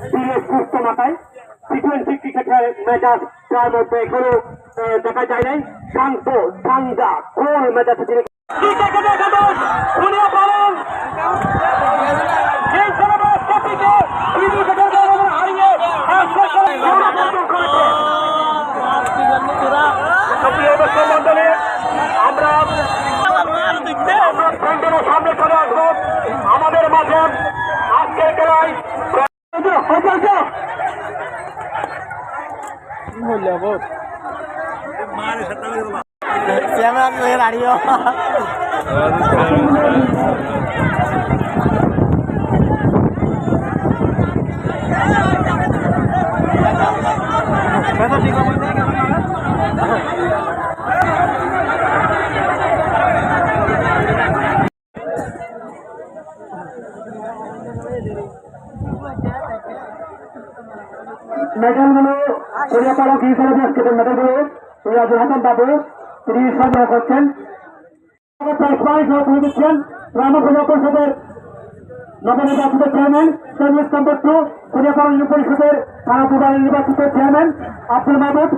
সুস্থ মাথায় টি-20 ক্রিকেটের মেজাজ তার মধ্যে এখনো দেখা যায় নাই। শান্ত ঠান্ডা কোন মেজাজে তিনি সামনে চলে আসবো আমাদের মাঝে আজকের খেলায় মেডেলগুলো পরিচালক হিসেবে আজকের মেডেলগুলো সিরাজুল হাসান বাবু তিনি সংগ্রহ করছেন। তুলে দিচ্ছেন গ্রাম প্রজা পরিষদের নবনির্বাচিত চেয়ারম্যান সৈয়দ কম্বট্টু, পরিচালক পরিষদের থানা নির্বাচিত চেয়ারম্যান আব্দুল মাহমুদ।